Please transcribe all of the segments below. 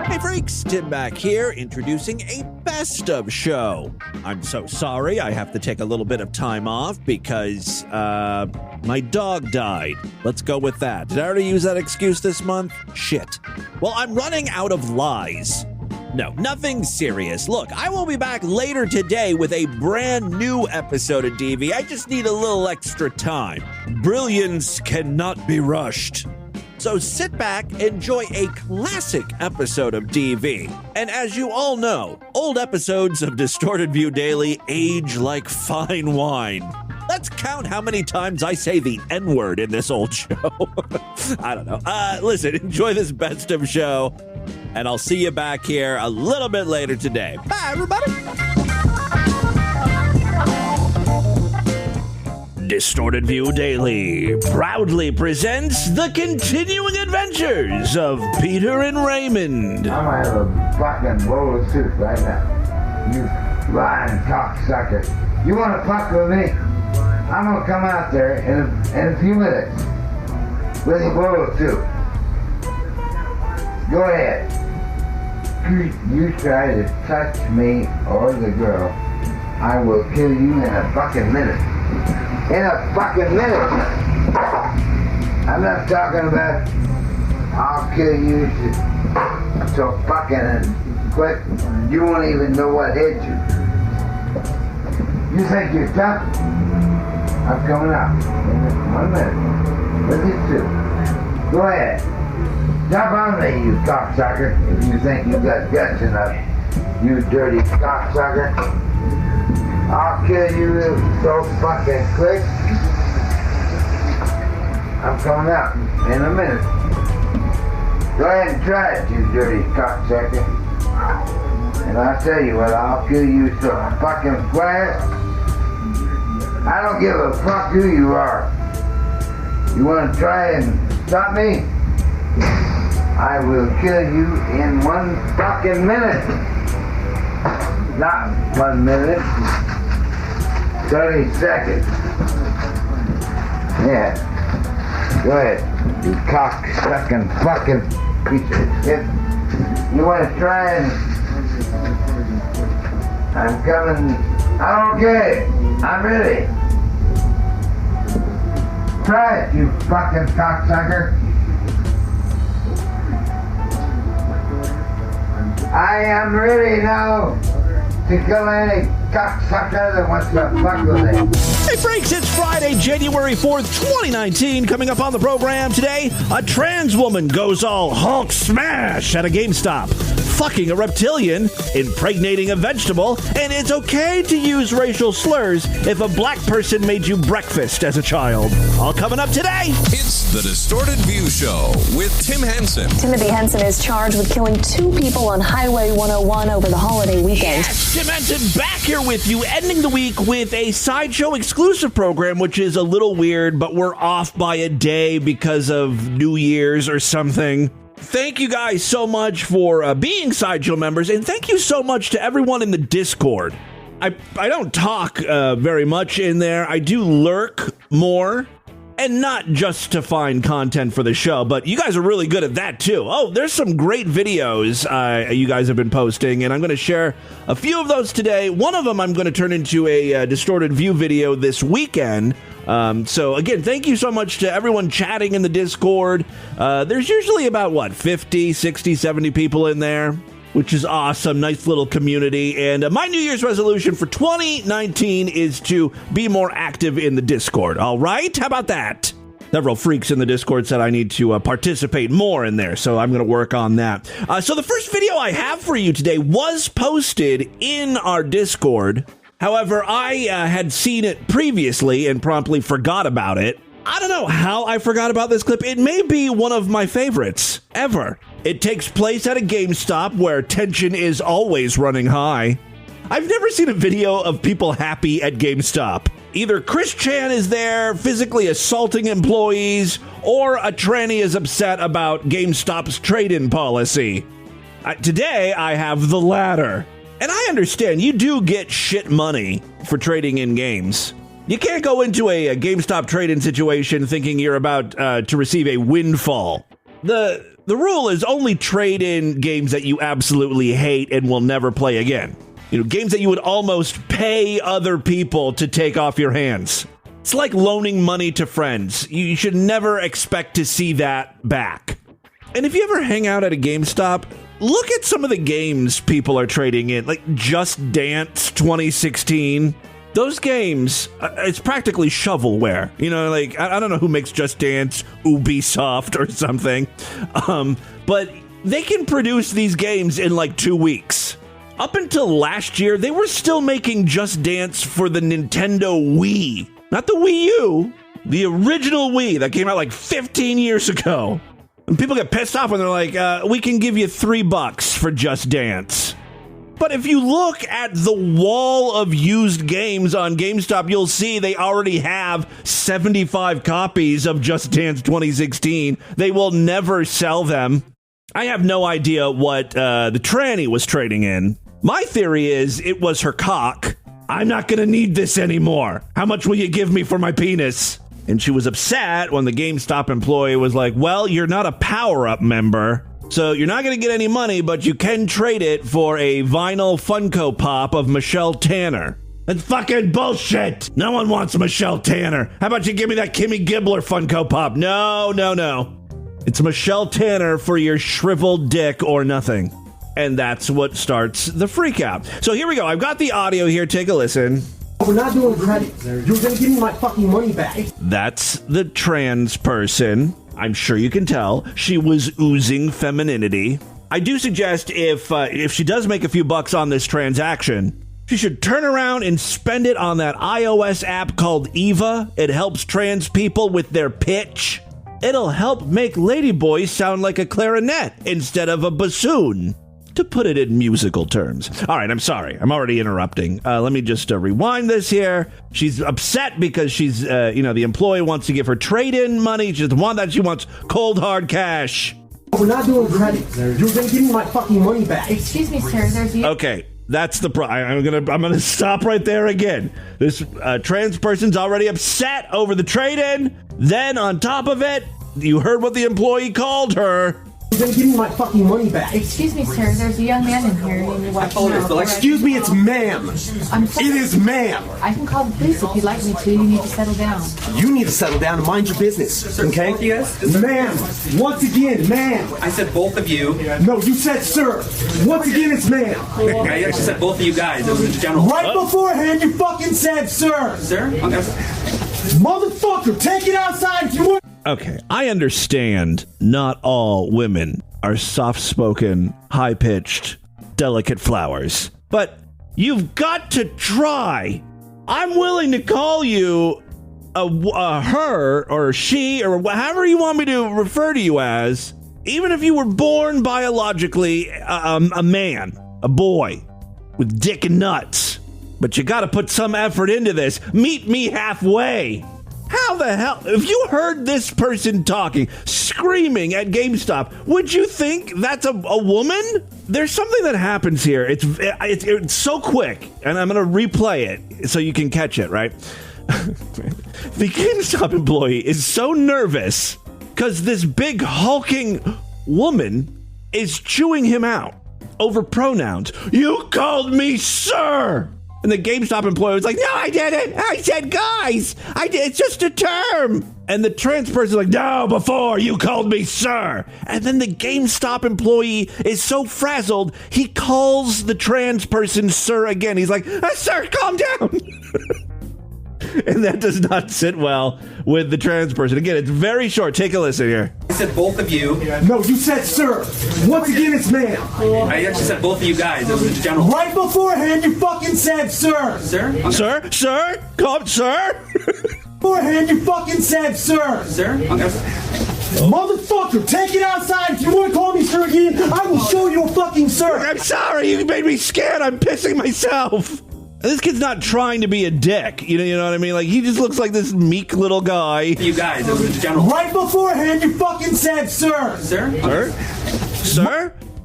Hey freaks, Tim back here introducing a best of show. I'm so sorry I have to take a little bit of time off because, my dog died. Let's go with that. Did I already use that excuse this month? Shit. Well, I'm running out of lies. No, nothing serious. Look, I will be back later today with a brand new episode of DV. I just need a little extra time. Brilliance cannot be rushed. So sit back, enjoy a classic episode of DV. And as you all know, old episodes of Distorted View Daily age like fine wine. Let's count how many times I say the N-word in this old show. I don't know. Listen, enjoy this best of show, and I'll see you back here a little bit later today. Bye, everybody. Distorted View Daily proudly presents the continuing adventures of Peter and Raymond. I'm gonna have a fucking bowl of soup right now. You lying cocksucker. You wanna fuck with me? I'm gonna come out there in a few minutes with a bowl of soup. Go ahead. You try to touch me or the girl, I will kill you in a fucking minute. In a fucking minute. I'm not talking about I'll kill you so fucking quick you won't even know what hit you. You think you're tough? I'm coming out in 1 minute. With you too. Go ahead. Jump on me, you cocksucker, if you think you got guts enough. You dirty cocksucker. I'll kill you so fucking quick. I'm coming out in a minute. Go ahead and try it, you dirty cocksucker. And I'll tell you what, I'll kill you so fucking fast. I don't give a fuck who you are. You want to try and stop me? I will kill you in 1 fucking minute. Not 1 minute. 30 seconds. Yeah. Go ahead. You cock-sucking fucking piece of shit. You want to try and... I'm coming... Okay. I'm ready. Try it, you fucking cocksucker. I am ready now to kill any cocksucker that wants to fuck with me. Hey freaks, it's Friday, January 4th, 2019. Coming up on the program today, a trans woman goes all Hulk smash at a GameStop, fucking a reptilian, impregnating a vegetable, and it's okay to use racial slurs if a black person made you breakfast as a child. All coming up today. It's the Distorted View Show with Tim Henson. Timothy Henson is charged with killing 2 people on Highway 101 over the holiday weekend. Yes, Tim Henson back here with you, ending the week with a Sideshow exclusive program, which is a little weird, but we're off by a day because of New Year's or something. Thank you guys so much for being Sideshow members, and thank you so much to everyone in the Discord. I don't talk very much in there. I do lurk more, and not just to find content for the show, but you guys are really good at that too. Oh, there's some great videos you guys have been posting, and I'm going to share a few of those today. One of them I'm going to turn into a Distorted View video this weekend. So again, thank you so much to everyone chatting in the Discord. There's usually about, 50, 60, 70 people in there, which is awesome. Nice little community. And my New Year's resolution for 2019 is to be more active in the Discord. All right? How about that? Several freaks in the Discord said I need to participate more in there, so I'm going to work on that. So the first video I have for you today was posted in our Discord. However, I had seen it previously and promptly forgot about it. I don't know how I forgot about this clip. It may be one of my favorites ever. It takes place at a GameStop where tension is always running high. I've never seen a video of people happy at GameStop. Either Chris Chan is there physically assaulting employees, or a tranny is upset about GameStop's trade-in policy. Today, I have the latter. And I understand you do get shit money for trading in games. You can't go into a GameStop trade-in situation thinking you're about to receive a windfall. The The rule is only trade in games that you absolutely hate and will never play again. You know, games that you would almost pay other people to take off your hands. It's like loaning money to friends. You should never expect to see that back. And if you ever hang out at a GameStop, look at some of the games people are trading in, like Just Dance 2016. Those games, it's practically shovelware. You know, like, I don't know who makes Just Dance, Ubisoft or something. But they can produce these games in like 2 weeks. Up until last year, they were still making Just Dance for the Nintendo Wii. Not the Wii U, the original Wii that came out like 15 years ago. And people get pissed off when they're like, we can give you $3 for Just Dance. But if you look at the wall of used games on GameStop, you'll see they already have 75 copies of Just Dance 2016. They will never sell them. I have no idea what the tranny was trading in. My theory is it was her cock. I'm not going to need this anymore. How much will you give me for my penis? And she was upset when the GameStop employee was like, well, you're not a power-up member. So you're not going to get any money, but you can trade it for a vinyl Funko Pop of Michelle Tanner. That's fucking bullshit. No one wants Michelle Tanner. How about you give me that Kimmy Gibbler Funko Pop? No. It's Michelle Tanner for your shriveled dick or nothing. And that's what starts the freak out. So here we go. I've got the audio here. Take a listen. We're not doing credit. You're going to give me my fucking money back. That's the trans person. I'm sure you can tell she was oozing femininity. I do suggest if she does make a few bucks on this transaction, she should turn around and spend it on that iOS app called Eva. It helps trans people with their pitch. It'll help make ladyboys sound like a clarinet instead of a bassoon, to put it in musical terms. All right, I'm sorry. I'm already interrupting. Let me just rewind this here. She's upset because she's, the employee wants to give her trade-in money. She doesn't want that. She wants cold, hard cash. We're not doing credit. You're going to give me my fucking money back. Excuse me, sir. There's you. Okay, that's the I'm gonna stop right there again. This trans person's already upset over the trade-in. Then on top of it, you heard what the employee called her. You're going to give me my fucking money back. Excuse me, sir. There's a young man in here. Excuse me, it's ma'am. It is ma'am. I can call the police if you'd like me to. You need to settle down. You need to settle down and mind your business, okay? Both of you guys? Ma'am. Once again, ma'am. I said both of you. No, you said sir. Once again, it's ma'am. I actually said both of you guys. It was a general. Right beforehand, you fucking said sir. Sir? Okay. Motherfucker, take it outside if you want. Okay, I understand not all women are soft-spoken, high-pitched, delicate flowers. But you've got to try. I'm willing to call you a her or she or however you want me to refer to you as, even if you were born biologically a man, a boy, with dick and nuts. But you got to put some effort into this. Meet me halfway. How the hell? If you heard this person talking, screaming at GameStop, would you think that's a woman? There's something that happens here. It's so quick, and I'm going to replay it so you can catch it, right? The GameStop employee is so nervous because this big hulking woman is chewing him out over pronouns. You called me sir! And the GameStop employee was like, no, I didn't. I said guys. It's just a term. And the trans person's like, no, before you called me sir. And then the GameStop employee is so frazzled, he calls the trans person sir again. He's like, sir, calm down. And that does not sit well with the trans person. Again, it's very short. Take a listen here. I said both of you. No, you said sir. Once again, it's ma'am. I actually said both of you guys. It was a general. Right beforehand, you fucking said sir. Sir? Okay. Sir? Come, sir? Beforehand, you fucking said sir. Sir? Okay. Motherfucker, take it outside. If you want to call me sir again, I will show you a fucking sir. I'm sorry. You made me scared. I'm pissing myself. This kid's not trying to be a dick. You know what I mean? Like, he just looks like this meek little guy. You guys, it was a general. Right beforehand, you fucking said sir. Sir? Okay.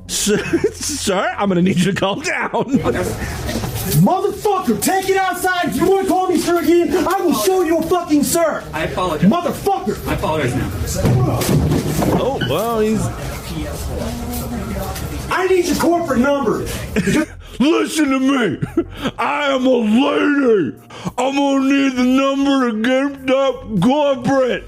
Sir? I'm going to need you to calm down. Okay. Motherfucker, take it outside. If you want to call me sir again, I will show you a fucking sir. I apologize. Motherfucker. I apologize now. Oh, well, I need your corporate number. Listen to me. I am a lady. I'm gonna need the number to Gamestop corporate.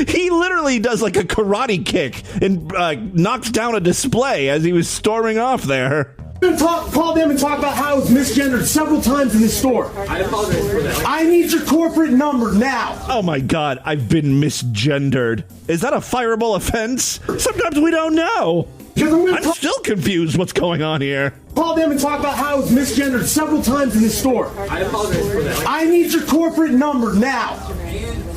He literally does like a karate kick and knocks down a display as he was storming off there. Call them and talk about how I was misgendered several times in this store. I apologize for that. I need your corporate number now. Oh my God, I've been misgendered. Is that a fireable offense? Sometimes we don't know. I'm still confused what's going on here. Call them and talk about how I was misgendered several times in this store. I apologize for that. I need your corporate number now.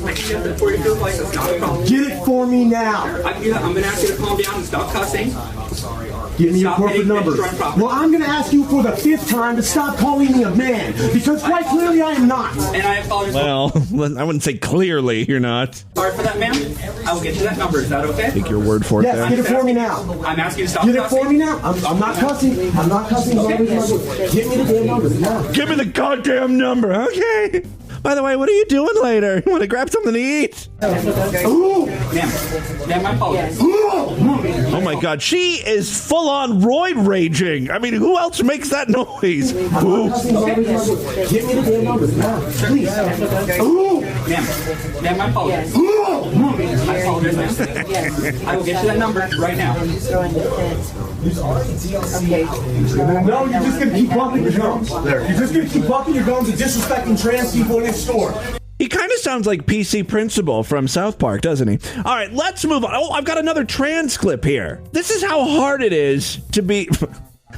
I can get it for you, like it's not a problem. Get it for me now. I can do that. I'm gonna ask you to calm down and stop cussing. Give me your Stop corporate hitting number. destroying property. Well, I'm going to ask you for the 5th time to stop calling me a man, because quite clearly I am not. And I apologize. Well, I wouldn't say clearly you're not. Sorry for that, ma'am. I will get you that number. Is that okay? Take your word for it Yes, then. get it for me now. I'm asking you to stop Get it cussing. for me now. I'm not cussing. I'm not cussing. Give me the damn number now. Give me the goddamn number, okay? By the way, what are you doing later? You want to grab something to eat? Ooh. Ma'am, I apologize. Oh my God, she is full on roid raging. I mean, who else makes that noise? Ooh. Give me the damn number now, please. Ooh. Ma'am, I apologize. I apologize, ma'am. I will get you that number right now. No, you're just going to keep bumping your gums. You're just going to keep bumping your gums and disrespecting trans people in this store. He kind of sounds like PC Principal from South Park, doesn't he? All right, let's move on. Oh, I've got another trans clip here. This is how hard it is to be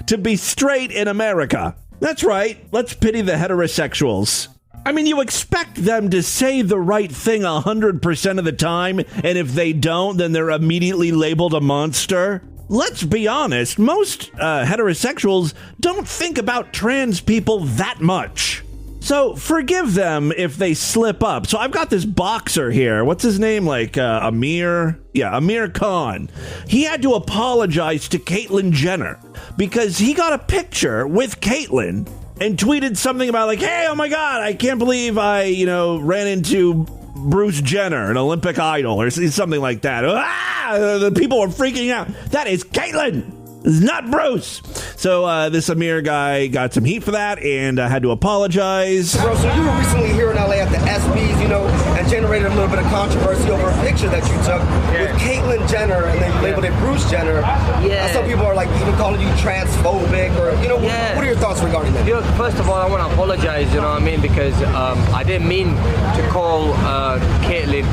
to be straight in America. That's right. Let's pity the heterosexuals. I mean, you expect them to say the right thing 100% of the time, and if they don't, then they're immediately labeled a monster. Let's be honest, most heterosexuals don't think about trans people that much. So forgive them if they slip up. So I've got this boxer here. What's his name? Like Amir? Yeah, Amir Khan. He had to apologize to Caitlyn Jenner because he got a picture with Caitlyn and tweeted something about like, hey, oh my God, I can't believe I, ran into Bruce Jenner, an Olympic idol, or something like that. The people were freaking out. That is Caitlyn. It's not Bruce. So this Amir guy got some heat for that and had to apologize. Bro, so you were recently here in LA at the ESPYs, and generated a little bit of controversy over a picture that you took with Caitlyn Jenner, and then you labeled it Bruce Jenner. Yeah. Some people are like even calling you transphobic, or what are your thoughts regarding that? First of all, I want to apologize, because I didn't mean to call Caitlyn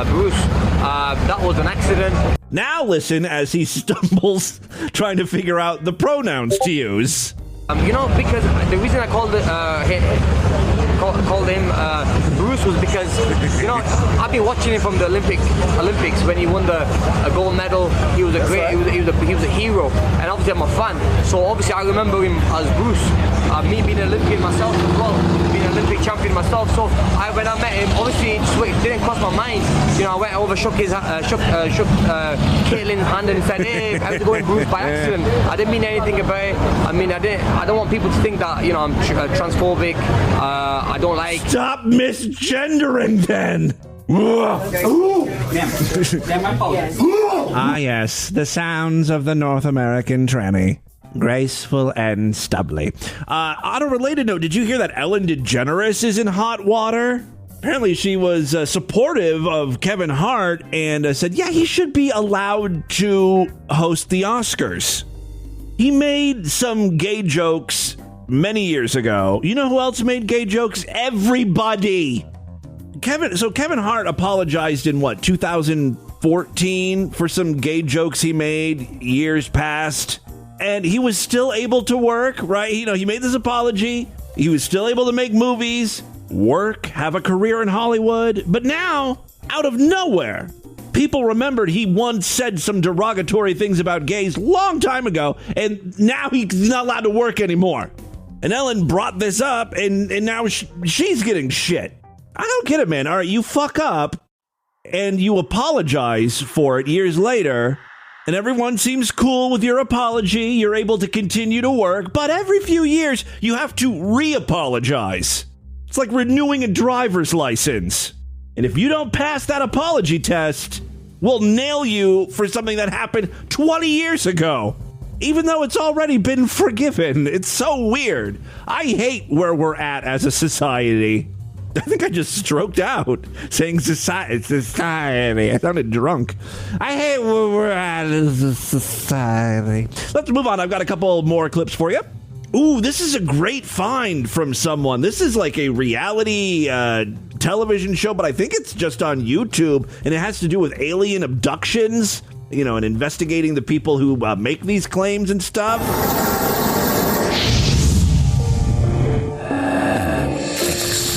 Bruce. That was an accident. Now listen as he stumbles trying to figure out the pronouns to use. Because the reason I called him Bruce was because I've been watching him from the Olympics when he won the gold medal. He was he was a hero, and obviously I'm a fan. So obviously I remember him as Bruce. Me being an Olympian myself as well, being an Olympic champion myself. So when I met him, obviously it didn't cross my mind. I went over, shook Caitlyn's hand and said, "Hey, how's it going, Bruce?" By accident. I didn't mean anything about it. I mean, I don't want people to think that I'm transphobic. I don't like. Stop misgendering, then. Ma'am, I apologize. Ah, yes, the sounds of the North American tranny. Graceful and stubbly. On a related note, did you hear that Ellen DeGeneres is in hot water? Apparently she was supportive of Kevin Hart and said, yeah, he should be allowed to host the Oscars. He made some gay jokes many years ago. You know who else made gay jokes? Everybody. Kevin Hart apologized in 2014 for some gay jokes he made years past. And he was still able to work, right? He made this apology. He was still able to make movies, work, have a career in Hollywood. But now, out of nowhere, people remembered he once said some derogatory things about gays long time ago, and now he's not allowed to work anymore. And Ellen brought this up, and now she's getting shit. I don't get it, man. All right, you fuck up, and you apologize for it years later, and everyone seems cool with your apology. You're able to continue to work, but every few years, you have to re-apologize. It's like renewing a driver's license. And if you don't pass that apology test, we'll nail you for something that happened 20 years ago. even though it's already been forgiven. It's so weird. I hate where we're at as a society. I think I just stroked out saying society. I sounded drunk. I hate where we're at as a society. Let's move on. I've got a couple more clips for you. Ooh, this is a great find from someone. This is like a reality television show, but I think it's just on YouTube, and it has to do with alien abductions, you know, and investigating the people who make these claims and stuff.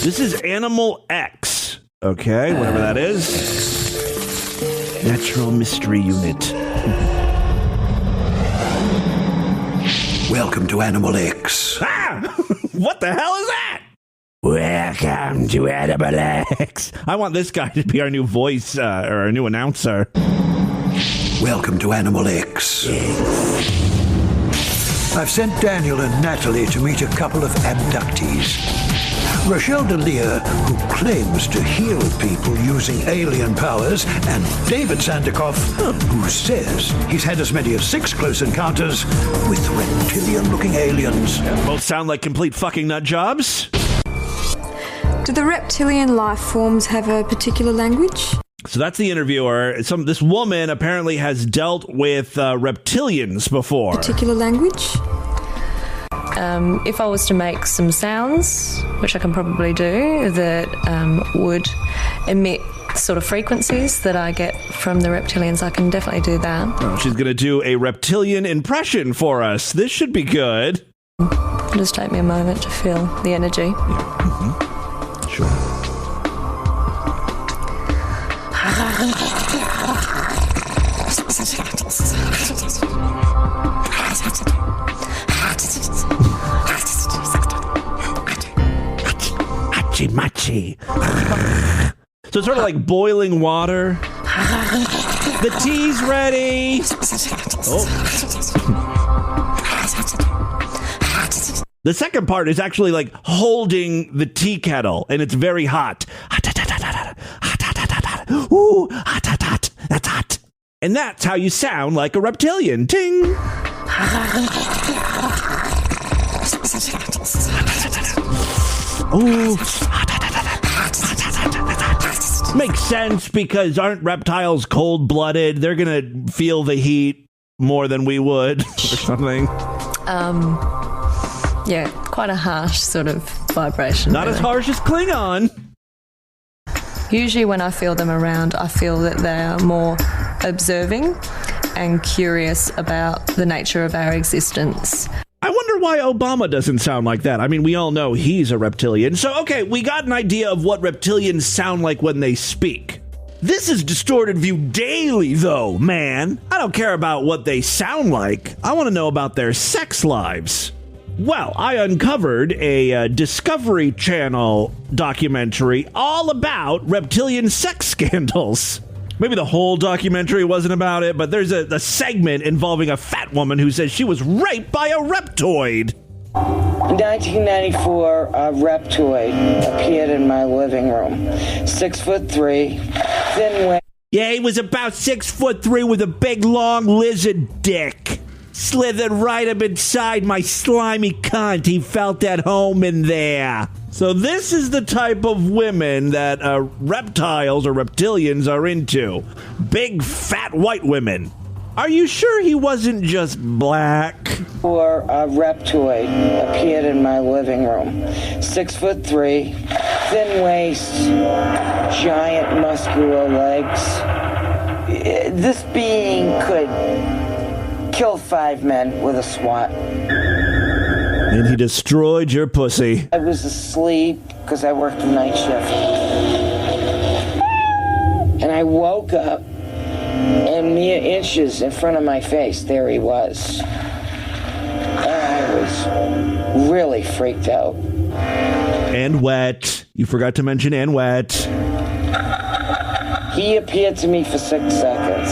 This is Animal X, okay, whatever that is. Natural Mystery Unit. Welcome to Animal X. Ah! What the hell is that? Welcome to Animal X. I want this guy to be our new voice, or our new announcer. Welcome to Animal X. I've sent Daniel and Natalie to meet a couple of abductees. Rochelle Delia, who claims to heal people using alien powers, and David Sanderkoff, who says he's had as many as 6 close encounters with reptilian-looking aliens. Both sound like complete fucking nut jobs. Do the reptilian life forms have a particular language? So that's the interviewer. This woman apparently has dealt with reptilians before. Particular language? If I was to make some sounds, which I can probably do, that would emit sort of frequencies that I get from the reptilians, I can definitely do that. Oh, she's going to do a reptilian impression for us. This should be good. It'll just take me a moment to feel the energy. Yeah. Mm-hmm. Sure. Machi. So it's sort of like boiling water. The tea's ready. Oh. The second part is actually like holding the tea kettle, and it's very hot. Ooh, hot, hot, hot. That's hot. And that's how you sound like a reptilian. Ting. Ooh. Makes sense, because aren't reptiles cold-blooded? They're gonna feel the heat more than we would or something. Yeah, quite a harsh sort of vibration. Not really. As harsh as Klingon. Usually when I feel them around, I feel that they are more observing and curious about the nature of our existence. I wonder why Obama doesn't sound like that. I mean, we all know he's a reptilian. So, okay, we got an idea of what reptilians sound like when they speak. This is Distorted View Daily, though, man. I don't care about what they sound like. I want to know about their sex lives. Well, I uncovered a Discovery Channel documentary all about reptilian sex scandals. Maybe the whole documentary wasn't about it, but there's a segment involving a fat woman who says she was raped by a reptoid. In 1994, a reptoid appeared in my living room. 6'3", thin waist. Yeah, he was about 6'3" with a big, long lizard dick. Slithered right up inside my slimy cunt. He felt at home in there. So this is the type of women that reptiles or reptilians are into. Big, fat white women. Are you sure he wasn't just black? Or a reptoid appeared in my living room. 6'3", thin waist, giant muscular legs. This being could kill 5 men with a swat. And he destroyed your pussy. I was asleep because I worked the night shift. And I woke up, and mere inches in front of my face, there he was. And I was really freaked out. And wet. You forgot to mention and wet. He appeared to me for 6 seconds.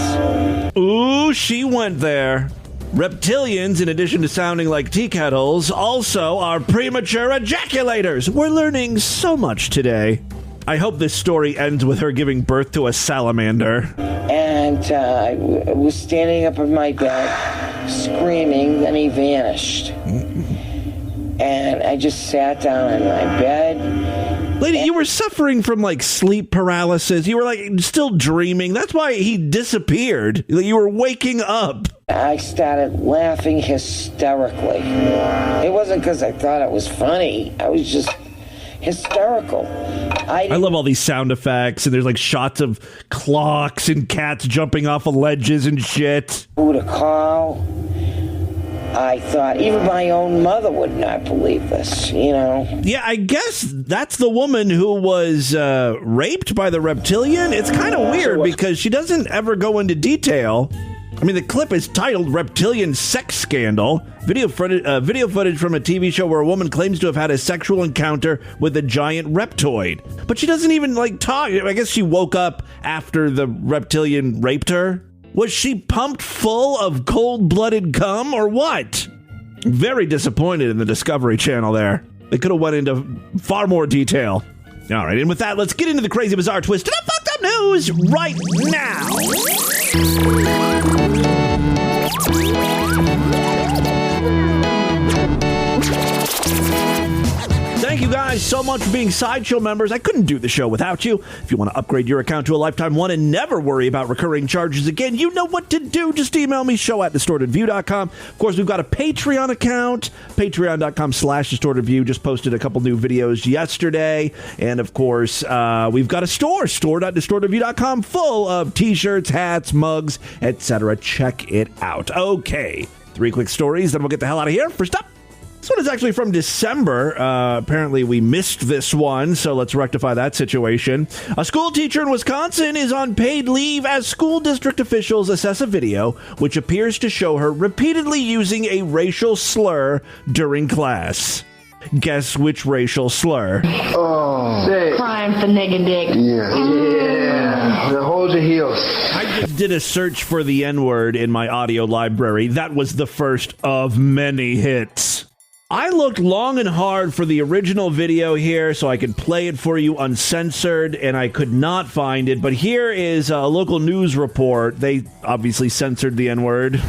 Ooh, she went there. Reptilians, in addition to sounding like tea kettles, also are premature ejaculators. We're learning so much today. I hope this story ends with her giving birth to a salamander. And I was standing up in my bed, screaming, then he vanished. And I just sat down in my bed. Lady, you were suffering from like sleep paralysis. You were like still dreaming. That's why he disappeared. You were waking up. I started laughing hysterically. It wasn't because I thought it was funny. I was just hysterical. I love all these sound effects, and there's like shots of clocks and cats jumping off of ledges and shit. Who to call? I thought even my own mother would not believe this, you know? Yeah, I guess that's the woman who was raped by the reptilian. It's kind of weird because she doesn't ever go into detail. I mean, the clip is titled Reptilian Sex Scandal. Video footage from a TV show where a woman claims to have had a sexual encounter with a giant reptoid. But she doesn't even, like, talk. I guess she woke up after the reptilian raped her. Was she pumped full of cold-blooded cum or what? Very disappointed in the Discovery Channel there. They could have went into far more detail. All right, and with that, let's get into the crazy, bizarre, twisted up, fucked up news right now. Thank you guys so much for being Sideshow members. I couldn't do the show without you. If you want to upgrade your account to a lifetime one and never worry about recurring charges again, you know what to do. Just email me, show@distortedview.com. Of course, we've got a Patreon account, patreon.com/distortedview. Just posted a couple new videos yesterday. And of course, we've got a store.distortedview.com, full of t-shirts, hats, mugs, etc. Check it out. Okay, 3 quick stories, then we'll get the hell out of here. First up, this one is actually from December. Apparently we missed this one, so let's rectify that situation. A school teacher in Wisconsin is on paid leave as school district officials assess a video which appears to show her repeatedly using a racial slur during class. Guess which racial slur? Oh. Crime for nigga dick. Yeah. The hold your heels. I just did a search for the N-word in my audio library. That was the first of many hits. I looked long and hard for the original video here so I could play it for you uncensored, and I could not find it. But here is a local news report. They obviously censored the N-word.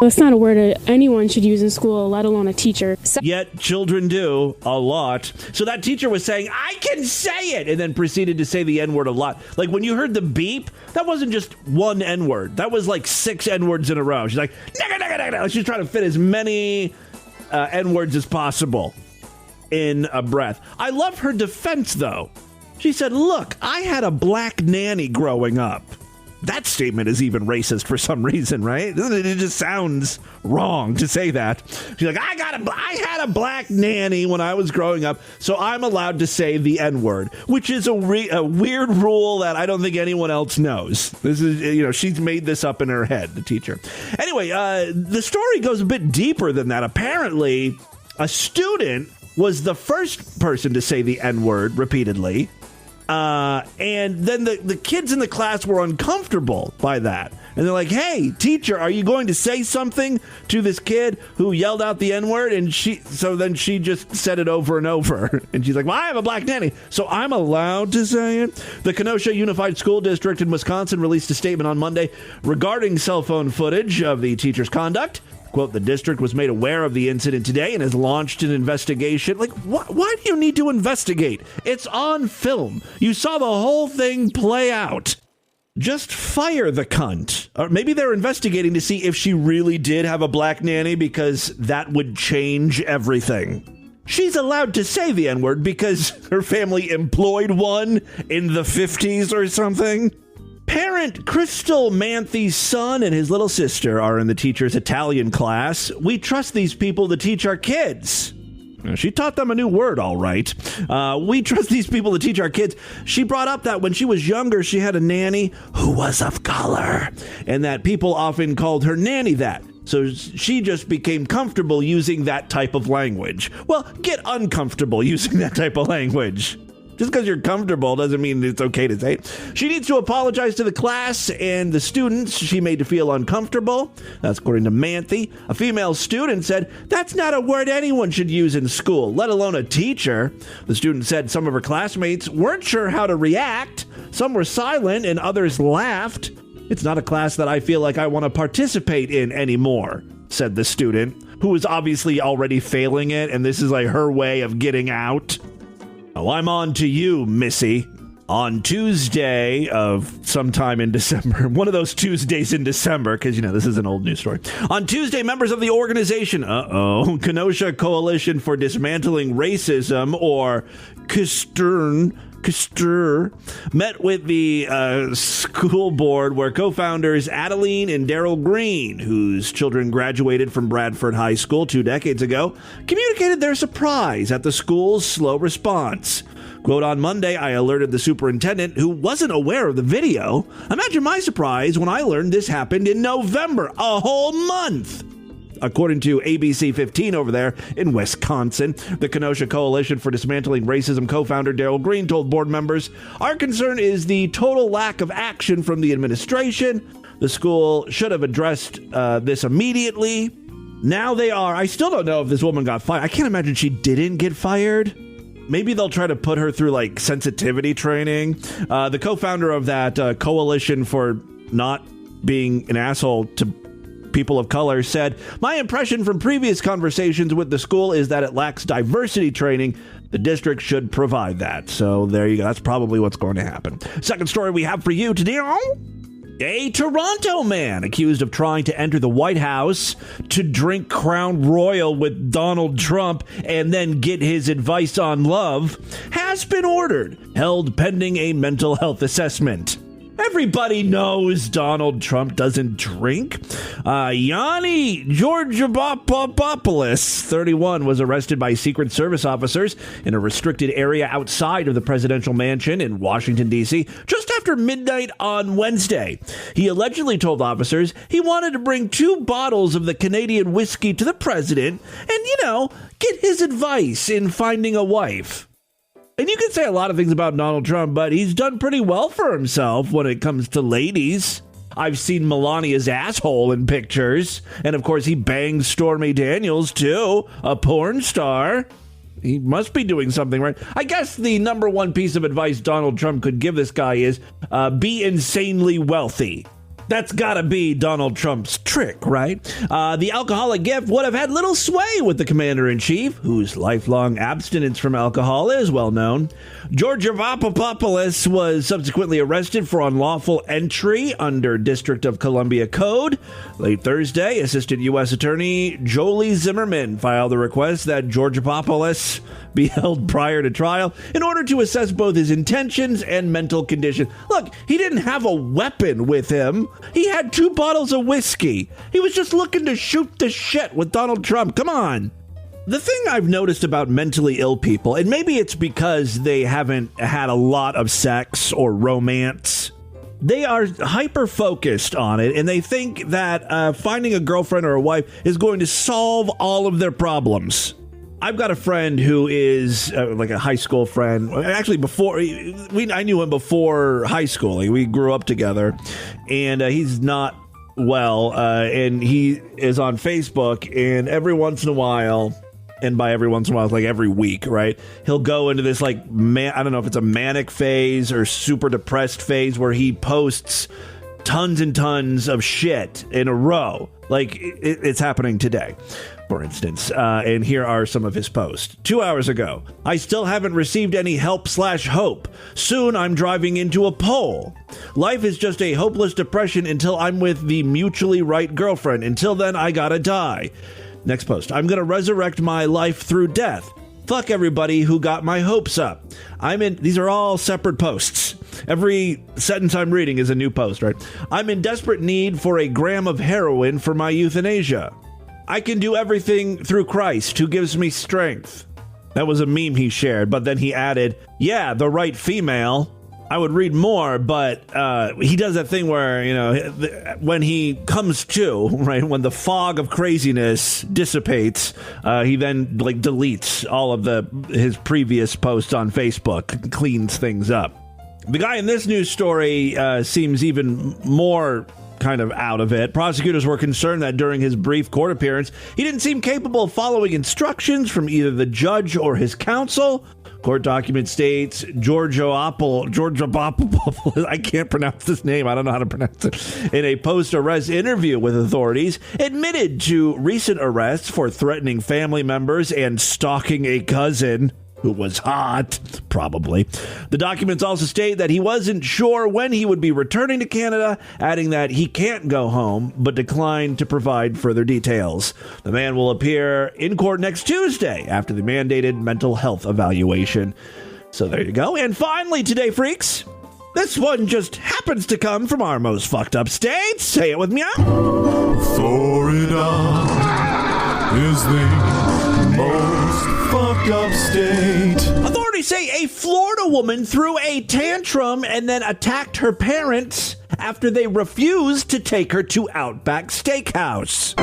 It's not a word anyone should use in school, let alone a teacher. Yet children do a lot. So that teacher was saying, I can say it, and then proceeded to say the N-word a lot. Like when you heard the beep, that wasn't just one N-word. That was like 6 N-words in a row. She's like, nigga, nigga, nigga. She's trying to fit as many N-words as possible in a breath. I love her defense, though. She said, look, I had a black nanny growing up. That statement is even racist for some reason, right? It just sounds wrong to say that. She's like, I had a black nanny when I was growing up, so I'm allowed to say the N-word, which is a weird rule that I don't think anyone else knows. This is, she's made this up in her head, the teacher. Anyway, the story goes a bit deeper than that. Apparently, a student was the first person to say the N-word repeatedly. And then the kids in the class were uncomfortable by that. And they're like, hey, teacher, are you going to say something to this kid who yelled out the N-word? And then she just said it over and over. And she's like, well, I have a black nanny, so I'm allowed to say it. The Kenosha Unified School District in Wisconsin released a statement on Monday regarding cell phone footage of the teacher's conduct. Quote, the district was made aware of the incident today and has launched an investigation. Like, why do you need to investigate? It's on film. You saw the whole thing play out. Just fire the cunt. Or maybe they're investigating to see if she really did have a black nanny, because that would change everything. She's allowed to say the N-word because her family employed one in the 50s or something. Parent Crystal Manthi's son and his little sister are in the teacher's Italian class. We trust these people to teach our kids. She taught them a new word, all right. We trust these people to teach our kids. She brought up that when she was younger, she had a nanny who was of color, and that people often called her nanny that. So she just became comfortable using that type of language. Well, get uncomfortable using that type of language. Just because you're comfortable doesn't mean it's okay to say it. She needs to apologize to the class and the students she made to feel uncomfortable. That's according to Manthe. A female student said, "That's not a word anyone should use in school, let alone a teacher." The student said some of her classmates weren't sure how to react. Some were silent and others laughed. "It's not a class that I feel like I want to participate in anymore," said the student, who was obviously already failing it, and this is like her way of getting out. "Oh, I'm on to you, Missy." On Tuesday of sometime in December, one of those Tuesdays in December, because, this is an old news story. On Tuesday, members of the organization, Kenosha Coalition for Dismantling Racism, or KSTR, met with the school board where co-founders Adeline and Daryl Green, whose children graduated from Bradford High School 2 decades ago, communicated their surprise at the school's slow response. Quote, "On Monday, I alerted the superintendent, who wasn't aware of the video. Imagine my surprise when I learned this happened in November, a whole month." According to ABC 15 over there in Wisconsin, the Kenosha Coalition for Dismantling Racism co-founder Daryl Green told board members, "Our concern is the total lack of action from the administration. The school should have addressed this immediately. Now they are." I still don't know if this woman got fired. I can't imagine she didn't get fired. Maybe they'll try to put her through like sensitivity training. The co-founder of that coalition for not being an asshole to people of color said, "My impression from previous conversations with the school is that it lacks diversity training. The district should provide that." So there you go. That's probably what's going to happen. Second story we have for you today. A Toronto man accused of trying to enter the White House to drink Crown Royal with Donald Trump and then get his advice on love has been ordered, held pending a mental health assessment. Everybody knows Donald Trump doesn't drink. Yanni Georgopoulos, 31, was arrested by Secret Service officers in a restricted area outside of the presidential mansion in Washington, D.C., just after midnight on Wednesday. He allegedly told officers he wanted to bring 2 bottles of the Canadian whiskey to the president and, get his advice in finding a wife. And you can say a lot of things about Donald Trump, but he's done pretty well for himself when it comes to ladies. I've seen Melania's asshole in pictures. And of course, he banged Stormy Daniels, too, a porn star. He must be doing something right. I guess the number one piece of advice Donald Trump could give this guy is be insanely wealthy. That's gotta be Donald Trump's trick, right? The alcoholic gift would have had little sway with the commander-in-chief, whose lifelong abstinence from alcohol is well known. Georgopoulos was subsequently arrested for unlawful entry under District of Columbia Code. Late Thursday, Assistant U.S. Attorney Jolie Zimmerman filed a request that Georgopoulos be held prior to trial in order to assess both his intentions and mental condition. Look, he didn't have a weapon with him. He had 2 bottles of whiskey. He was just looking to shoot the shit with Donald Trump. Come on. The thing I've noticed about mentally ill people, and maybe it's because they haven't had a lot of sex or romance, they are hyper-focused on it, and they think that finding a girlfriend or a wife is going to solve all of their problems. I've got a friend who is like a high school friend. Actually, I knew him before high school. Like, we grew up together, and he's not well, and he is on Facebook, and every once in a while, and by every once in a while, it's like every week, right? He'll go into this, like, I don't know if it's a manic phase or super depressed phase where he posts tons and tons of shit in a row. Like, it's happening today, for instance. And here are some of his posts. 2 hours ago, I still haven't received any help/hope. Soon I'm driving into a pole. Life is just a hopeless depression until I'm with the mutually right girlfriend. Until then, I gotta die. Next post. I'm gonna resurrect my life through death. Fuck everybody who got my hopes up. These are all separate posts. Every sentence I'm reading is a new post, right? I'm in desperate need for a gram of heroin for my euthanasia. I can do everything through Christ, who gives me strength. That was a meme he shared, but then he added, yeah, the right female. I would read more, but he does that thing where, when he comes to, right, when the fog of craziness dissipates, he then deletes all of his previous posts on Facebook and cleans things up. The guy in this news story seems even more kind of out of it. Prosecutors were concerned that during his brief court appearance, he didn't seem capable of following instructions from either the judge or his counsel. Court document states Georgia Apple, I can't pronounce this name, I don't know how to pronounce it, in a post-arrest interview with authorities, admitted to recent arrests for threatening family members and stalking a cousin who was hot, probably. The documents also state that he wasn't sure when he would be returning to Canada, adding that he can't go home, but declined to provide further details. The man will appear in court next Tuesday after the mandated mental health evaluation. So there you go. And finally today, freaks, this one just happens to come from our most fucked up state. Say it with me. Florida is the most fucked up state. Authorities say a Florida woman threw a tantrum and then attacked her parents after they refused to take her to Outback Steakhouse.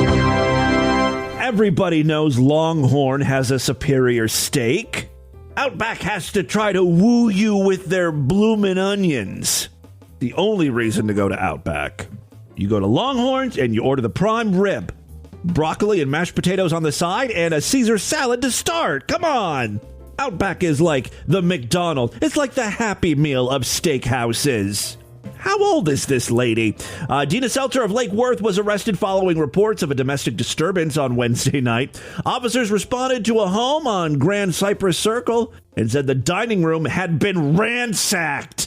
Everybody knows Longhorn has a superior steak. Outback has to try to woo you with their bloomin' onions. The only reason to go to Outback. You go to Longhorn's and you order the prime rib. Broccoli and mashed potatoes on the side, and a Caesar salad to start. Come on! Outback is like the McDonald's. It's like the Happy Meal of steakhouses. How old is this lady? Dina Seltzer of Lake Worth was arrested following reports of a domestic disturbance on Wednesday night. Officers responded to a home on Grand Cypress Circle and said the dining room had been ransacked.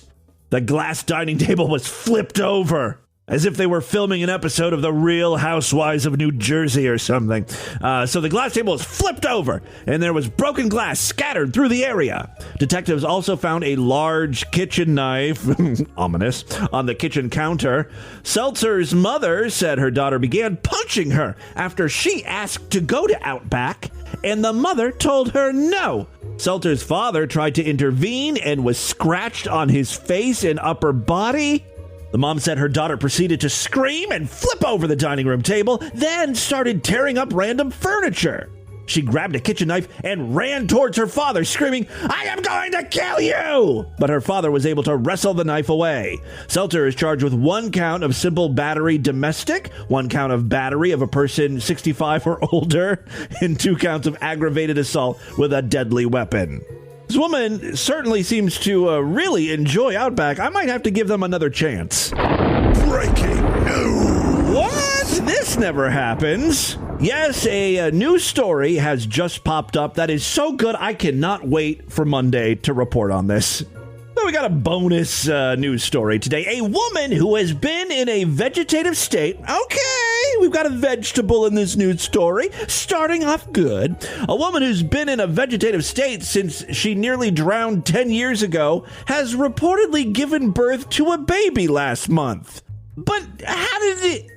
The glass dining table was flipped over, as if they were filming an episode of The Real Housewives of New Jersey or something. So the glass table was flipped over, and there was broken glass scattered through the area. Detectives also found a large kitchen knife, ominous, on the kitchen counter. Seltzer's mother said her daughter began punching her after she asked to go to Outback, and the mother told her no. Seltzer's father tried to intervene and was scratched on his face and upper body. The mom said her daughter proceeded to scream and flip over the dining room table, then started tearing up random furniture. She grabbed a kitchen knife and ran towards her father, screaming, "I am going to kill you!" But her father was able to wrestle the knife away. Seltzer is charged with 1 count of simple battery domestic, 1 count of battery of a person 65 or older, and 2 counts of aggravated assault with a deadly weapon. This woman certainly seems to really enjoy Outback. I might have to give them another chance. Breaking news! What? This never happens. Yes, a news story has just popped up that is so good I cannot wait for Monday to report on this. So we got a bonus news story today. A woman who has been in a vegetative state. Okay, we've got a vegetable in this news story. Starting off good. A woman who's been in a vegetative state since she nearly drowned 10 years ago has reportedly given birth to a baby last month. But how did they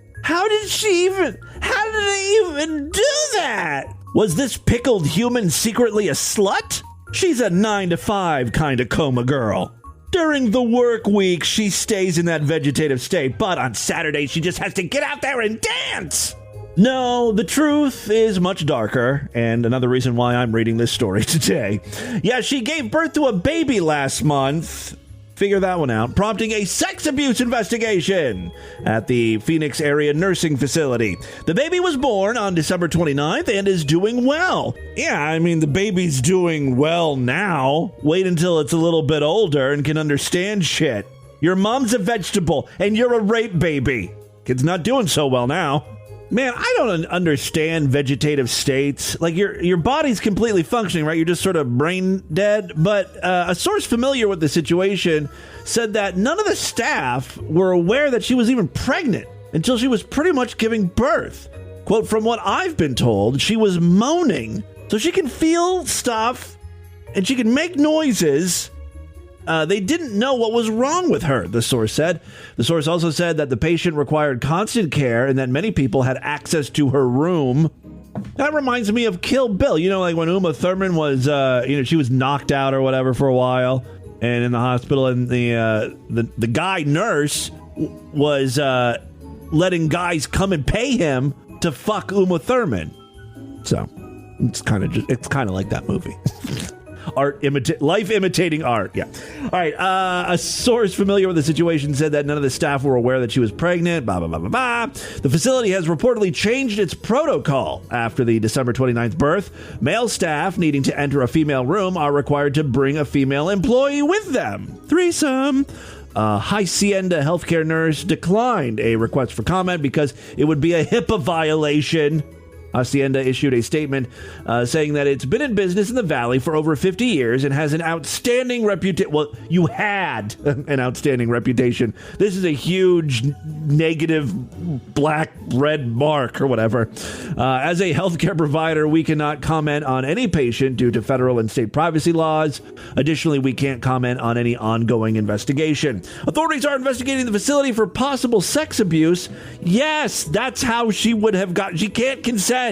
even do that? Was this pickled human secretly a slut? She's a 9-to-5 kind of coma girl. During the work week, she stays in that vegetative state, but on Saturday, she just has to get out there and dance. No, the truth is much darker, and another reason why I'm reading this story today. Yeah, she gave birth to a baby last month. Figure that one out, prompting a sex abuse investigation at the Phoenix area nursing facility. The baby was born on December 29th and is doing well. Yeah, I mean, the baby's doing well now. Wait until it's a little bit older and can understand shit. Your mom's a vegetable and you're a rape baby. Kid's not doing so well now. Man, I don't understand vegetative states. Like, your body's completely functioning, right? You're just sort of brain dead. But a source familiar with the situation said that none of the staff were aware that she was even pregnant until she was pretty much giving birth. Quote, from what I've been told, she was moaning so she can feel stuff and she can make noises. They didn't know what was wrong with her, the source said. The source also said that the patient required constant care and that many people had access to her room. That reminds me of Kill Bill. You know, like when Uma Thurman was, she was knocked out or whatever for a while. and in the hospital, and the guy nurse was letting guys come and pay him to fuck Uma Thurman. So it's kind of like that movie. Life imitating art. Yeah. All right. A source familiar with the situation said that none of the staff were aware that she was pregnant. Blah, blah, blah, blah, blah. The facility has reportedly changed its protocol after the December 29th birth. Male staff needing to enter a female room are required to bring a female employee with them. Threesome. Hacienda healthcare nurse declined a request for comment because it would be a HIPAA violation. Hacienda issued a statement saying that it's been in business in the Valley for over 50 years and has an outstanding reputation. Well, you had an outstanding reputation. This is a huge negative black red mark or whatever. As a healthcare provider, we cannot comment on any patient due to federal and state privacy laws. Additionally, we can't comment on any ongoing investigation. Authorities are investigating the facility for possible sex abuse. Yes, that's how she would have gotten. She can't consent.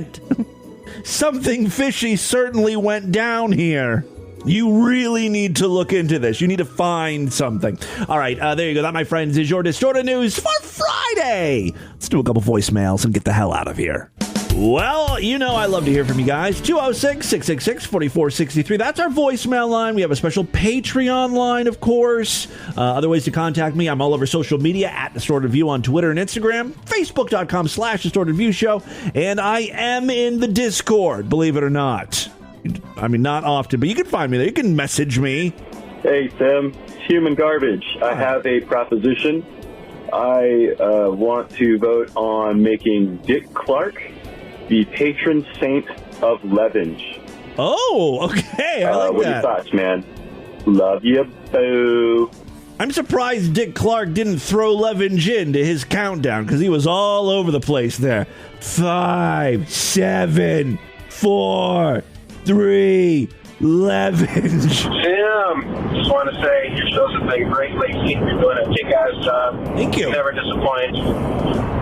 Something fishy certainly went down here. You really need to look into this. You need to find something. All right, there you go. That, my friends, is your Distorted News for Friday. Let's do a couple voicemails and get the hell out of here. Well, you know I love to hear from you guys. 206-666-4463. That's our voicemail line. We have a special Patreon line, of course. Other ways to contact me, I'm all over social media at Distorted View on Twitter and Instagram, Facebook.com/Distorted View Show, and I am in the Discord, believe it or not. I mean, not often, but you can find me there. You can message me. Hey, Tim. Human garbage. I have a proposition. I want to vote on making Dick Clark the patron saint of Levenge. Oh, okay. I like what that. are your thoughts, man? Love you, boo. I'm surprised Dick Clark didn't throw Levenge into his countdown because he was all over the place there. 5, 7, 4, 3, Levenge. Tim, just want to say your shows have been great lately. You're doing a kick-ass job. Thank you. You never disappoint.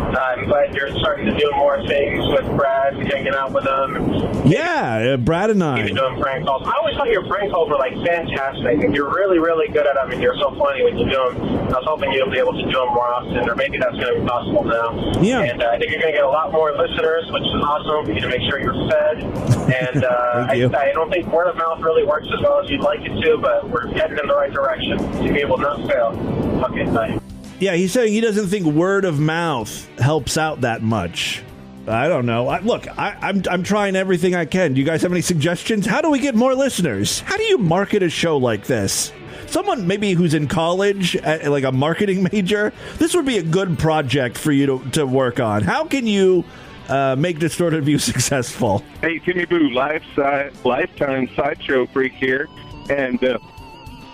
I'm glad you're starting to do more things with Brad, hanging out with him. Yeah, Brad and I. You're doing prank calls. I always thought your prank calls were like fantastic, and you're really, really good at them, and you're so funny when you do them. I was hoping you'll be able to do them more often, or maybe that's going to be possible now. Yeah. And I think you're going to get a lot more listeners, which is awesome. You need to make sure you're fed. And I don't think word of mouth really works as well as you'd like it to, but we're heading in the right direction. So we will not fail. Okay, bye. Yeah, he's saying he doesn't think word of mouth helps out that much. I don't know. I'm trying everything I can. Do you guys have any suggestions? How do we get more listeners? How do you market a show like this? Someone maybe who's in college, like a marketing major, this would be a good project for you to work on. How can you make Distorted View successful? Hey, Timmy Boo, lifetime sideshow freak here, and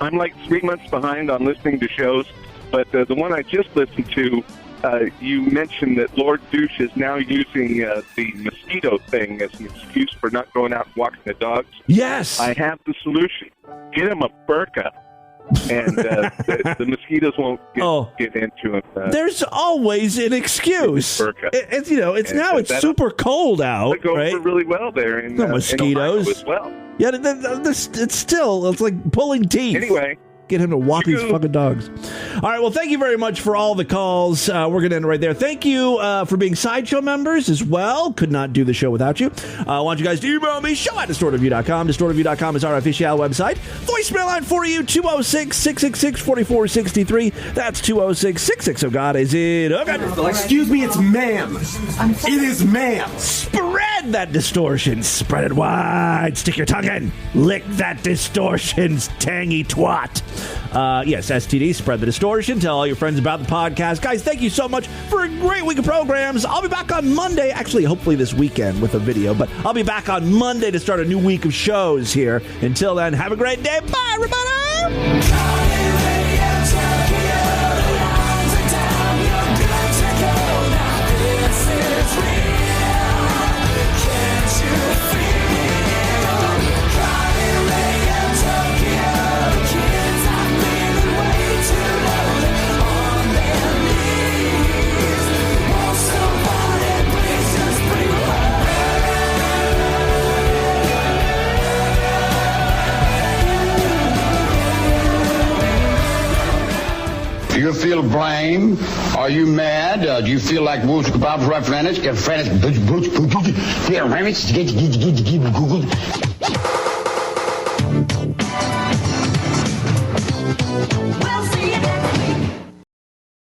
I'm like 3 months behind on listening to shows. But the one I just listened to, you mentioned that Lord Douche is now using the mosquito thing as an excuse for not going out and walking the dogs. Yes! I have the solution. Get him a burqa, and the mosquitoes won't get into him. There's always an excuse. It's super cold out, It goes right? over really well there in mosquitoes in Ohio as well. Yeah, it's like pulling teeth. Anyway. Get him to walk these fucking dogs. All right, well, thank you very much for all the calls. We're going to end right there. Thank you for being Sideshow members as well. Could not do the show without you. I want you guys to email me, show@distortedview.com. Distortedview.com is our official website. Voicemail line for you, 206-666-4463. That's 206-660-GOD. Is it okay? Excuse me, it's ma'am. It is ma'am. Spread that distortion. Spread it wide. Stick your tongue in. Lick that distortion's tangy twat. Yes, STD, spread the distortion. Tell all your friends about the podcast. Guys, thank you so much for a great week of programs. I'll be back on Monday. Actually, hopefully this weekend with a video, but I'll be back on Monday to start a new week of shows here. Until then, have a great day. Bye, everybody. feel blame? Are you mad? Do you feel like Bob's right, Francis?